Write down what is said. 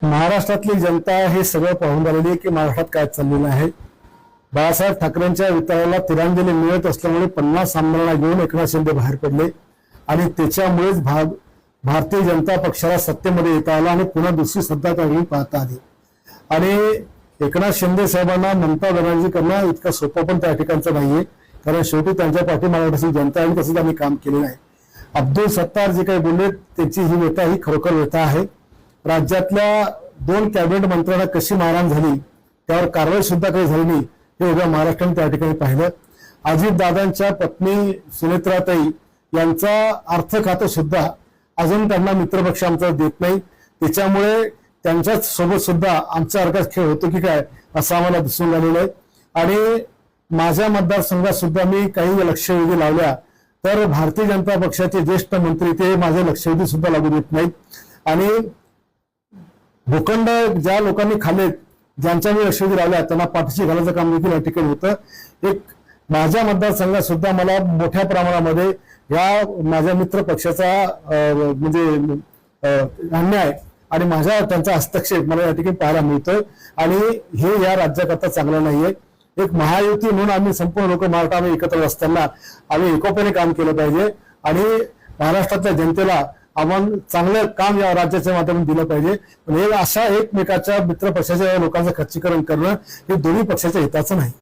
महाराष्ट्रातली जनता हे सगळं पाहून झालेली आहे की महाराष्ट्रात काय चाललेलं आहे। बाळासाहेब ठाकरेंच्या विचाराला तिरांजली मिळत असल्यामुळे 50 आमदारांना घेऊन एकनाथ शिंदे बाहेर पडले आणि त्याच्यामुळेच भारतीय जनता पक्षाला सत्तेमध्ये येता आला आणि पुन्हा दुसरी सत्ता त्यावेळी पाहता आली। आणि एकनाथ शिंदे साहेबांना ममता बॅनर्जी करणं इतका सोपं पण त्या ठिकाणचं नाहीये, कारण शेवटी त्यांच्या पाठीमागे जनता आणि तसं त्यांनी काम केलेलं आहे। अब्दुल सत्तार जे काही बोलले त्याची ही व्यथा ही खरोखर व्यथा आहे। राज्यातल्या 2 कॅबिनेट मंत्र्यांना कशी मारहाण झाली त्यावर कारवाई सुद्धा काही झाली नाही हे उभ्या महाराष्ट्राने त्या ठिकाणी पाहिलं। अजितदादांच्या पत्नी सुनेत्राताई यांचा अर्थ खातं सुद्धा अजून त्यांना मित्रपक्ष आमचा देत नाही, त्याच्यामुळे त्यांच्या सोबत सुद्धा आमचा अर्काच खेळ होतो की काय असं आम्हाला दिसून आलेलं आहे। आणि माझ्या मतदारसंघात सुद्धा मी काही लक्षवेधी लावल्या तर भारतीय जनता पक्षाचे ज्येष्ठ मंत्री ते माझे लक्षवेधी सुद्धा लागू देत नाहीत। आणि भूखंड ज्या लोकांनी खाल्लेत, ज्यांच्या मी लक्षवेधी लावल्या त्यांना पाठीशी घालायचं काम देखील या ठिकाणी होतं। एक माझ्या मतदारसंघात सुद्धा मला मोठ्या प्रमाणामध्ये या माझ्या मित्र पक्षाचा म्हणजे अन्याय आणि त्यांचा हस्तक्षेप मला या ठिकाणी पाहायला मिळतोय आणि हे या राज्याकरता चांगलं नाहीये। एक महायुती म्हणून आम्ही संपूर्ण लोक महाराष्ट्रामध्ये एकत्र असताना आम्ही एकोप्याने काम केलं पाहिजे आणि महाराष्ट्रातल्या जनतेला आपण चांगलं काम या राज्याच्या माध्यमातून दिलं पाहिजे। पण हे अशा एकमेकाच्या मित्र पक्षाच्या लोकांचं खच्चीकरण करणं हे दोन्ही पक्षाच्या हिताचं नाही।